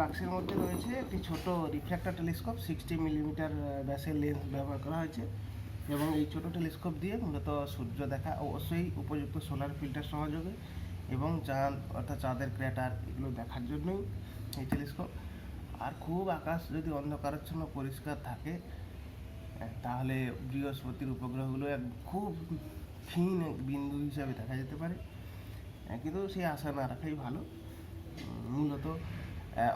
বাক্সের মধ্যে রয়েছে একটি ছোট রিফ্র্যাক্টর টেলিস্কোপ 60 মিলিমিটার ব্যাসের লেন্স ব্যবহার করা হয়েছে এবং এই ছোট টেলিস্কোপ দিয়ে মূলত সূর্য দেখা অবশ্যই উপযুক্ত সোলার ফিল্টার সহযোগে এবং চাঁদ অর্থাৎ চাঁদের ক্র্যাটার এগুলো দেখার জন্যই এই টেলিস্কোপ। আর খুব আকাশ যদি অন্ধকারাচ্ছন্ন পরিষ্কার থাকে তাহলে বৃহস্পতির উপগ্রহগুলো খুব ক্ষীণ বিন্দু হিসাবে দেখা যেতে পারে, কিন্তু সেই আশা না রাখাই ভালো। মূলত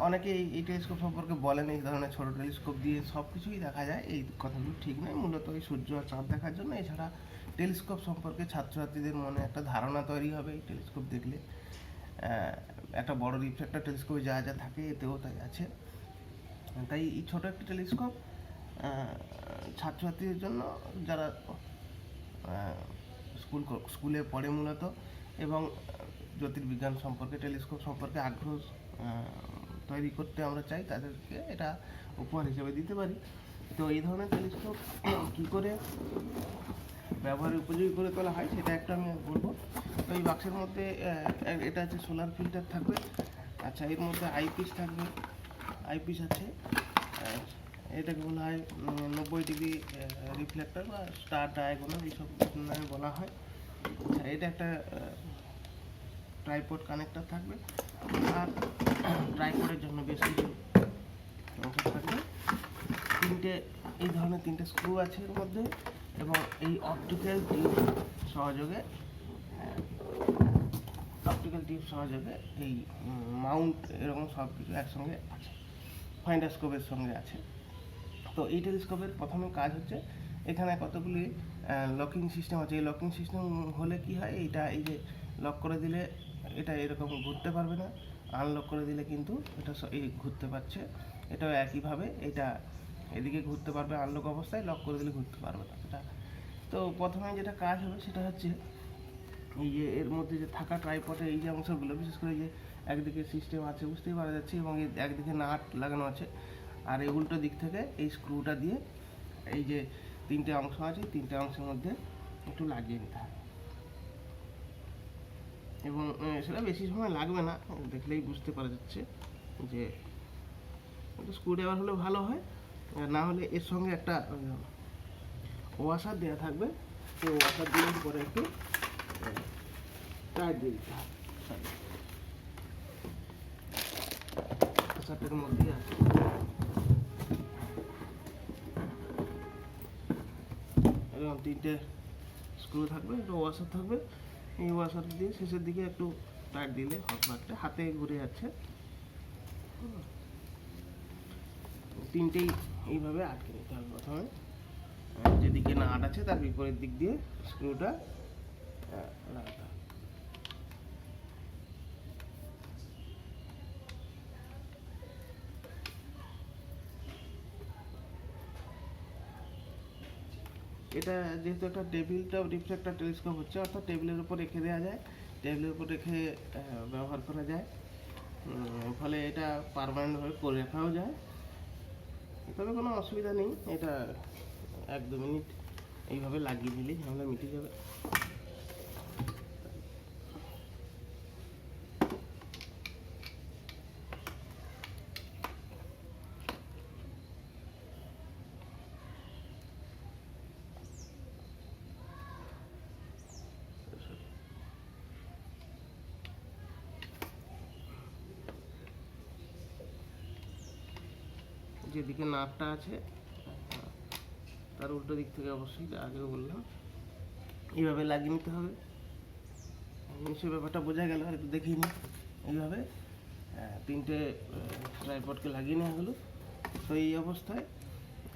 অনেকে এই টেলিস্কোপ সম্পর্কে বলেন এই ধরনের ছোটো টেলিস্কোপ দিয়ে সব কিছুই দেখা যায়, এই কথাগুলো ঠিক নয়। মূলত এই সূর্য আর চাঁদ দেখার জন্য। এছাড়া টেলিস্কোপ সম্পর্কে ছাত্রছাত্রীদের মনে একটা ধারণা তৈরি হবে এই টেলিস্কোপ দেখলে। একটা বড় রিফ্র্যাক্টর টেলিস্কোপে যা যা থাকে এতেও তাই আছে। তাই এই ছোটো একটি টেলিস্কোপ ছাত্রছাত্রীদের জন্য যারা স্কুলে পড়ে মূলত এবং জ্যোতির্বিজ্ঞান সম্পর্কে টেলিস্কোপ সম্পর্কে আগ্রহ তৈরি করতে আমরা চাই, তাদেরকে এটা উপহার হিসেবে দিতে পারি। তো এই ধরনের টেলিস্কোপ কী করে ব্যবহারের উপযোগী করে তোলা হয় সেটা একটা আমি বলবো। তো এই বাক্সের মধ্যে এটা আছে সোলার ফিল্টার থাকবে, আচ্ছা এর মধ্যে আইপিস থাকবে, আইপিস আছে, এটাকে বলা হয় 90 ডিগ্রি রিফ্লেক্টর বা স্টার ডায়াগোনাল এইসব নামে বলা হয়। আচ্ছা এটা একটা ট্রাইপড কানেক্টর থাকবে আর ট্রাইপডের জন্য বেশ কিছু অংশ থাকবে। এই ধরনের তিনটে স্ক্রু আছে এর মধ্যে এবং এই অপটিক্যাল টিউব সহযোগে এই মাউন্ট এরকম সব কিছু একসঙ্গে আছে, ফাইন্ডাস্কোপের সঙ্গে আছে। তো এই টেলিস্কোপের প্রথমে কাজ হচ্ছে, এখানে কতগুলি লকিং সিস্টেম আছে। এই লকিং সিস্টেম হলে কি হয়, এই যে লক করে দিলে এটা এরকম ঘুরতে পারবে না, আনলক করে দিলে কিন্তু এটা এই ঘুরতে পারছে। এটাও একইভাবে এটা এদিকে ঘুরতে পারবে আনলক অবস্থায়, লক করে দিলে ঘুরতে পারবে না এটা। তো প্রথমে যেটা কাজ হবে সেটা হচ্ছে এই যে এর মধ্যে যে থাকা ট্রাইপডের এই যে অংশগুলো, বিশেষ করে যে একদিকে সিস্টেম আছে বুঝতেই পারা যাচ্ছে এবং একদিকে নাট লাগানো আছে, আর এই উল্টো দিক থেকে এই স্ক্রুটা দিয়ে এই যে তিনটে অংশ আছে তিনটে অংশের মধ্যে একটু লাগিয়ে নিতে হবে এবং সেটা বেশি সময় লাগবে না, দেখলেই বুঝতে পারা যাচ্ছে যে স্ক্রুড্রাইভার হলে ভালো হয়। না হলে এর সঙ্গে একটা ওয়াশার দেওয়া থাকবে, তো ওয়াশার দিয়ে পরে একটু টাইট দিয়ে দিতে হবে। ওয়াশারটার মধ্যেই আছে এরকম তিনটে স্ক্রু থাকবে, একটা ওয়াশার থাকবে। এই ওয়াশার দিয়ে শেষের দিকে একটু টাইট দিলে হটবারটা হাতে ঘুরে যাচ্ছে। তিনটেই এইভাবে আটকে নিতে হবে। প্রথমে যেদিকে নাট আছে তার বিপরীত দিক দিয়ে স্ক্রুটা লাগাতে হবে। এটা যেহেতু একটা টেবিল টপ রিফ্লেক্টর টেলিস্কোপ হচ্ছে, অর্থাৎ টেবিলের উপর রেখে দেওয়া যায়, টেবিলের উপর রেখে ব্যবহার করা যায়, ফলে এটা পার্মানেন্টভাবে করে রাখাও যায়। তবে কোনো অসুবিধা নেই, এটা 1-2 মিনিট এইভাবে লাগিয়ে দিলেই ঝামেলা মিটে যাবে। যেদিকে নাটটা আছে তার উল্টো দিক থেকে অবশ্যই আগেও বললাম এইভাবে লাগিয়ে নিতে হবে। নিশ্চয়ই ব্যাপারটা বোঝা গেল, একটু দেখিয়ে নিই। এইভাবে তিনটে ট্রাইপডকে লাগিয়ে নেওয়া হলো। তো এই অবস্থায়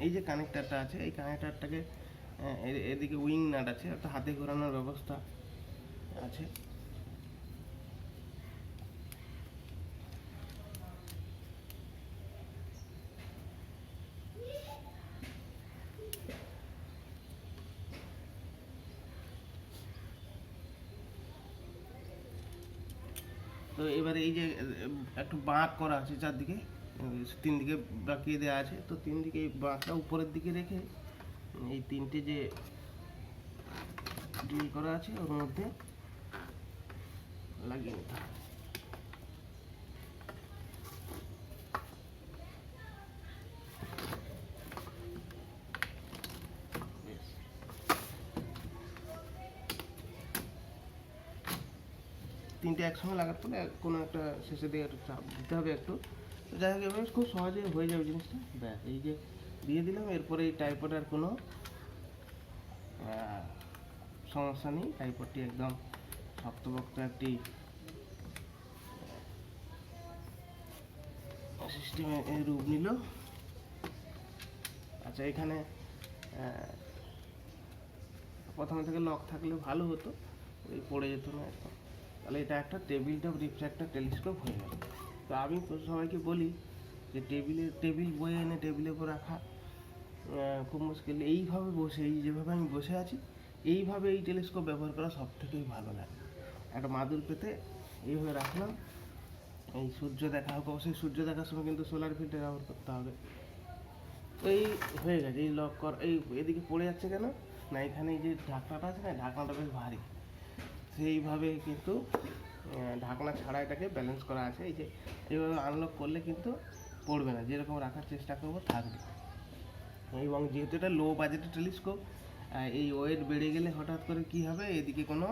এই যে কানেক্টারটা আছে, এই কানেক্টারটাকে এদিকে উইং নাট আছে, অর্থাৎ হাতে ঘোরানোর ব্যবস্থা আছে। তো এবারে এই যে একটু বাঁক করা আছে চারদিকে, 3 দিকে বাঁকিয়ে দেওয়া আছে, তো 3 দিকে এই বাঁকটা উপরের দিকে রেখে এই তিনটে যে ড্রিল করা আছে ওর মধ্যে লাগিয়ে নিতে হবে। তিনটে একসঙ্গে লাগাতে হলে কোনো একটা শেষে দিয়ে একটু চাপ দিতে হবে একটু। তো যাই হোক এভাবে খুব সহজে হয়ে যাবে জিনিসটা। ব্যাস এই যে দিয়ে দিলাম, এরপরে এই টাইপড আর কোনো সমস্যা নেই। টাইপডটি একদম শক্তপোক্ত একটি সিস্টেমে রূপ নিল। আচ্ছা, এখানে প্রথমে থেকে লক থাকলে ভালো হতো, এই পড়ে যেত না একদম। তাহলে এটা একটা টেবিল টপ রিফ্র্যাক্টর টেলিস্কোপ হয়ে গেল। তো আমি সবাইকে বলি যে টেবিল বয়ে এনে টেবিলের উপর রাখা খুব মুশকিল। এইভাবে বসে, এই যেভাবে আমি বসে আছি এইভাবে এই টেলিস্কোপ ব্যবহার করা সব থেকেই ভালো লাগে। একটা মাদুর পেতে এইভাবে রাখলাম, এই সূর্য দেখা হোক, অবশ্যই সূর্য দেখার সময় কিন্তু সোলার ফিল্টার ব্যবহার করতে হবে। তো এই হয়ে গেছে, এই লক কর। এই এদিকে পড়ে যাচ্ছে কেন না, এখানে এই যে ঢাকনাটা আছে না, ঢাকনাটা বেশ ভারী, সেইভাবে কিন্তু ঢাকনা ছাড়া এটাকে ব্যালেন্স করা আছে। এই যে এইভাবে আনলক করলে কিন্তু পড়বে না, যেরকম রাখার চেষ্টা করবো থাকবে। এবং যেহেতু এটা লো বাজেটের টেলিস্কোপ, এই ওয়েট বেড়ে গেলে হঠাৎ করে কি হবে, এদিকে কোনো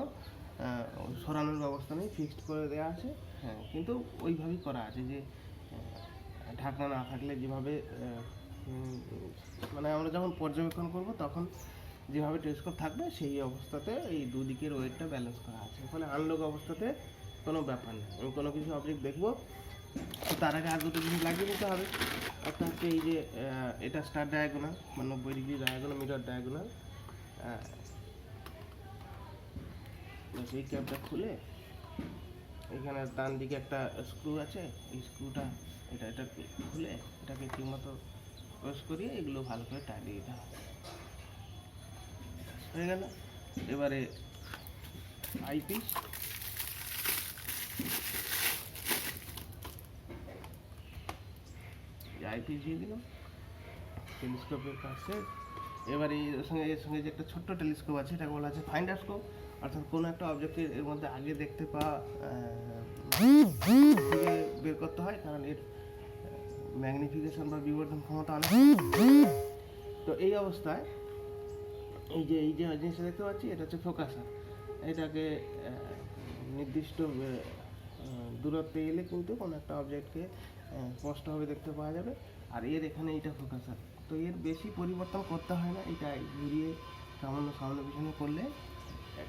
সরানোর ব্যবস্থা নেই, ফিক্সড করে দেওয়া আছে। হ্যাঁ, কিন্তু ওইভাবেই করা আছে যে ঢাকনা না থাকলে যেভাবে মানে আমরা যখন পর্যবেক্ষণ করব তখন যেভাবে টেলিস্কোপ থাকবে সেই অবস্থাতে এই দুদিকের ওয়েটটা ব্যালেন্স করা আছে। ফলে আনলক অবস্থাতে কোনো ব্যাপার নেই। আমি কোনো কিছু অবজেক্ট দেখবো, তো তার আগে আর দুটো জিনিস লাগিয়ে নিতে হবে। একটা হচ্ছে এই যে এটা স্টার ডায়াগোনাল বা 90 ডিগ্রি ডায়াগোনাল, মিটার ডায়াগোনাল। সেই ক্যাপটা খুলে এখানে ডান দিকে একটা স্ক্রু আছে, এই স্ক্রুটা এটা খুলে এটাকে ঠিকমতো ক্রস করিয়ে এগুলো ভালো করে টাইট দিতে হবে। হয়ে গেল। এবারে আইপিস দিয়ে দিলাম টেলিস্কোপের কাছে। এবার এর সঙ্গে যে একটা ছোট্ট টেলিস্কোপ আছে, এটাকে বলা আছে ফাইন্ডার স্কোপ। অর্থাৎ কোনো একটা অবজেক্টকে এর মধ্যে আগে দেখতে পাওয়া বের করতে হয়, কারণ এর ম্যাগনিফিকেশন বা বিবর্ধন ক্ষমতা অনেক। তো এই অবস্থায় এই যে জিনিসটা দেখতে পাচ্ছি, এটা হচ্ছে ফোকাসার। এটাকে নির্দিষ্ট দূরত্বে এলে কিন্তু কোনো একটা অবজেক্টকে স্পষ্টভাবে দেখতে পাওয়া যাবে। আর এর এখানে এইটা ফোকাসার, তো এর বেশি পরিবর্তন করতে হয় না, এটা ঘুরিয়ে সামান্য সামনে পিছনে করলে।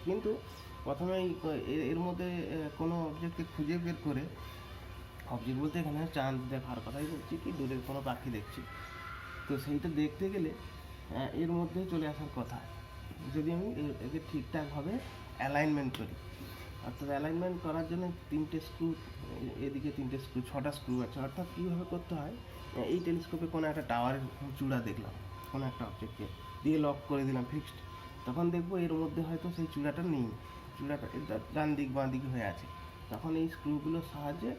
কিন্তু প্রথমে এর মধ্যে কোনো অবজেক্টকে খুঁজে বের করে, অবজেক্ট বলতে এখানে চাঁদ দেখার কথাই বলছি, কি দূরের কোনো পাখি দেখছি, তো সেইটা দেখতে গেলে এর মধ্যে চলে আসার কথা। যদি আমি একে ঠিকঠাকভাবে অ্যালাইনমেন্ট করি, অর্থাৎ অ্যালাইনমেন্ট করার জন্য 3টে স্ক্রু, এদিকে 3টে স্ক্রু, 6টা স্ক্রু আছে। অর্থাৎ কীভাবে করতে হয়, এই টেলিস্কোপে কোনো একটা টাওয়ারের চূড়া দেখলাম, কোনো একটা অবজেক্টকে দিয়ে লক করে দিলাম ফিক্সড, তখন দেখবো এর মধ্যে হয়তো সেই চূড়াটা নেই, চূড়াটা ডান দিক বাঁ দিক হয়ে আছে। তখন এই স্ক্রুগুলোর সাহায্যে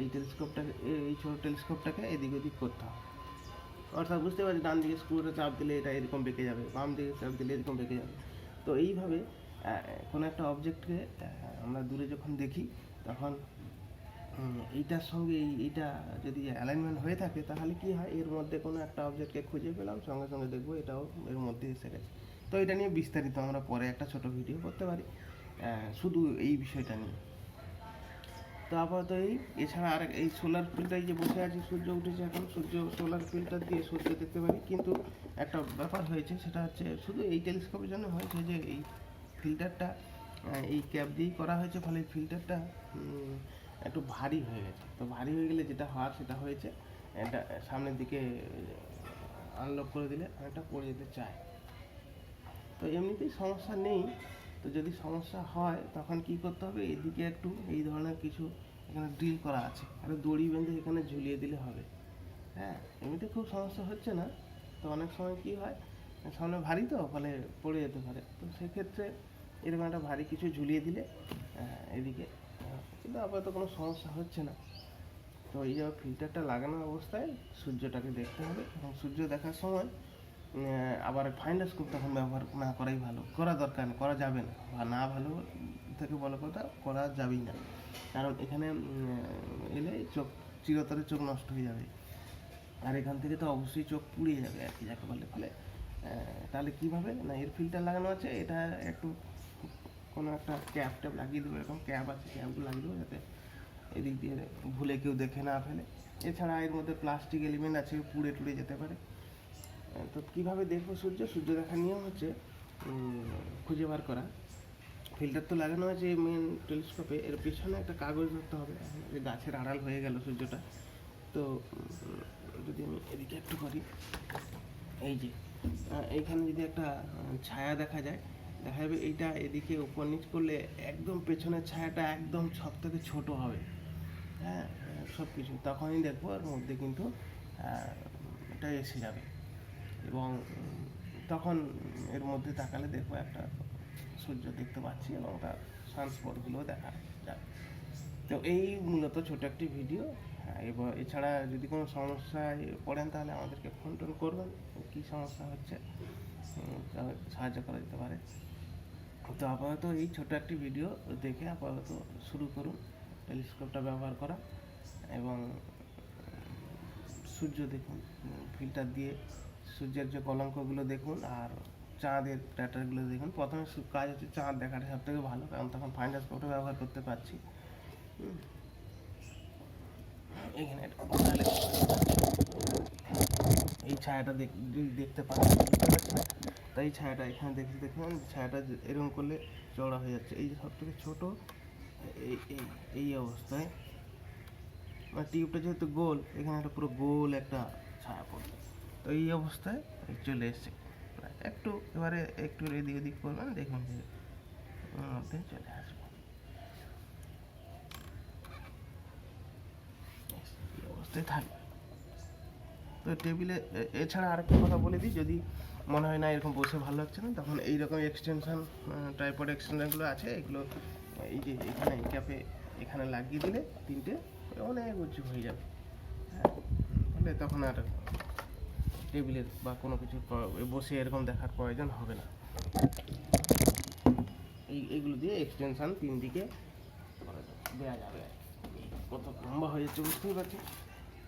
এই টেলিস্কোপটাকে, এই ছোটো টেলিস্কোপটাকে এদিক ওদিক করতে হবে। অর্থাৎ বুঝতে পারছি ডান দিকে স্ক্রুটা চাপ দিলে এটা এরকম বেঁকে যাবে, বাম দিকে চাপ দিলে এরকম বেঁকে যাবে। তো এইভাবে কোনো একটা অবজেক্টকে আমরা দূরে যখন দেখি তখন এইটার সঙ্গে এইটা যদি অ্যালাইনমেন্ট হয়ে থাকে, তাহলে কি হয়, এর মধ্যে কোনো একটা অবজেক্টকে খুঁজে পেলাম, সঙ্গে সঙ্গে দেখবো এটাও এর মধ্যে এসে গেছে। তো এটা নিয়ে বিস্তারিত আমরা পরে একটা ছোট ভিডিও করতে পারি শুধু এই বিষয়টা নিয়ে। তো আপাতত এছাড়া আর এই সোলার ফিল্টার যে বসে আছি, সূর্য উঠেছে এখন, সোলার ফিল্টার দিয়ে সূর্য দেখতে পারি। কিন্তু একটা ব্যাপার হয়েছে, সেটা হচ্ছে শুধু এই টেলিস্কোপের জন্য হয়েছে যে এই ফিল্টারটা এই ক্যাপ দিয়েই করা হয়েছে, ফলে ফিল্টারটা একটু ভারী হয়ে গেছে। তো ভারী হয়ে গেলে যেটা হওয়ার সেটা হয়েছে, এটা সামনের দিকে আনলক করে দিলে অনেকটা পড়ে যেতে চায়। তো এমনিতেই সমস্যা নেই। তো যদি সমস্যা হয় তখন কি করতে হবে, এদিকে একটু এই ধরনের কিছু এখানে ড্রিল করা আছে, আর দড়ি বেঁধে এখানে ঝুলিয়ে দিলে হবে। হ্যাঁ, এমনিতে খুব সমস্যা হচ্ছে না। তো অনেক সময় কি হয়, সামনে ভারী তো, ফলে পড়ে যেতে পারে। তো সেক্ষেত্রে এরকম একটা ভারী কিছু ঝুলিয়ে দিলে এদিকে, কিন্তু আপাতত কোনো সমস্যা হচ্ছে না। তো এই যে ফিল্টারটা লাগানো অবস্থায় সূর্যটাকে দেখতে হবে, এবং সূর্য দেখার সময় আবার ফাইন্ডার স্কোপ তখন ব্যবহার না করাই ভালো, করা দরকার নেই, করা যাবে না, বা না ভালো থেকে বড় কথা করা যাবেই না। কারণ এখানে এলে চোখ, চিরতরে চোখ নষ্ট হয়ে যাবে, আর এখান থেকে তো অবশ্যই চোখ পুড়িয়ে যাবে আর কি, যাকে বলে। ফলে তাহলে কীভাবে না, এর ফিল্টার লাগানো আছে, এটা একটু কোনো একটা ক্যাপ ট্যাপ লাগিয়ে দেবো, এরকম ক্যাপ আছে, ক্যাপগুলো লাগিয়ে দেবো যাতে এদিক দিয়ে ভুলে কেউ দেখে না ফেলে। এছাড়া এর মধ্যে প্লাস্টিক এলিমেন্ট আছে, পুড়ে টুড়ে যেতে পারে। তো কীভাবে দেখবো সূর্য দেখার নিয়ম হচ্ছে খুঁজে বার করা। ফিল্টার তো লাগানো আছে মেন টেলিস্কোপে, এর পিছনে একটা কাগজ ধরতে হবে। যে গাছের আড়াল হয়ে গেল সূর্যটা, তো যদি আমি এদিকে একটু করি, এই যে এইখানে যদি একটা ছায়া দেখা যাবে এইটা এদিকে উপর নিচ করলে একদম পেছনের ছায়াটা একদম সব থেকে ছোটো হবে। হ্যাঁ, সব কিছু তখনই দেখবো এর মধ্যে কিন্তু এটা এসে যাবে, এবং তখন এর মধ্যে তাকালে দেখবো একটা সূর্য দেখতে পাচ্ছি এবং তার সানস্পটগুলোও দেখা যাবে। তো এই মূলত ছোট একটি ভিডিও। এবার এছাড়া যদি কোনো সমস্যায় পড়েন তাহলে আমাদেরকে ফোন টোন করবেন, কী সমস্যা হচ্ছে সাহায্য করা যেতে পারে। তো আপাতত এই ছোট একটি ভিডিও দেখে আপাতত শুরু করুন টেলিস্কোপটা ব্যবহার করা, এবং সূর্য দেখুন, ফিল্টার দিয়ে সূর্যের যে কলঙ্কগুলো দেখুন, আর চাঁদের প্যাটার্নগুলো দেখুন। প্রথমে কাজ হচ্ছে চাঁদ দেখাটা সব থেকে ভালো, কারণ তখন ফাইন্ডার স্কোপটা ব্যবহার করতে পারছি। এখানে তাহলে এই ছায়াটা দেখতে পাচ্ছি, তাই এই ছায়াটা এখানে দেখুন ছায়াটা এরকম করলে চওড়া হয়ে যাচ্ছে। এই যে সব থেকে ছোটো এই অবস্থায়, টিউবটা যেহেতু গোল, এখানে একটা পুরো গোল একটা ছায়া পড়বে। তো এই অবস্থায় চলে এসছে একটু, এবারে একটু এদিক ওদিক করবেন, দেখুন যে মধ্যে চলে আসবে। এই অবস্থায় থাকবে। তো টেবিলে এছাড়া আরেকটা কথা বলে দিই, যদি মনে হয় না এরকম বসে ভালো লাগছে না, তখন এইরকম এক্সটেনশান টাইপড এক্সটেনশানগুলো আছে, এগুলো এই যে এখানে ক্যাপে এখানে লাগিয়ে দিলে তিনটে অনেক উঁচু হয়ে যাবে। হ্যাঁ, তাহলে তখন আর টেবিলের বা কোনো কিছু বসে এরকম দেখার প্রয়োজন হবে না। এইগুলো দিয়ে এক্সটেনশান তিন দিকে দেওয়া যাবে। কত লম্বা হয়ে যাচ্ছে বুঝতেই পারছি,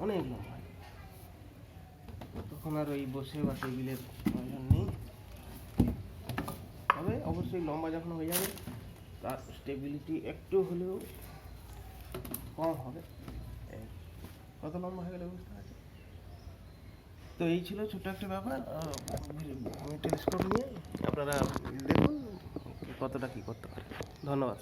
অনেক লম্বা হয়, তখন আর ওই বসে বা টেবিলের প্রয়োজন নেই। তবে অবশ্যই লম্বা যখন হয়ে যাবে তার স্টেবিলিটি একটু হলেও কম হবে। কত লম্বা হয়ে গেলে বুঝতে পারছি। তো এই ছিল ছোট্ট একটা ব্যাপার টেলিস্কোপ নিয়ে, আপনারা দেখুন কতটা কী করতে পারে। ধন্যবাদ।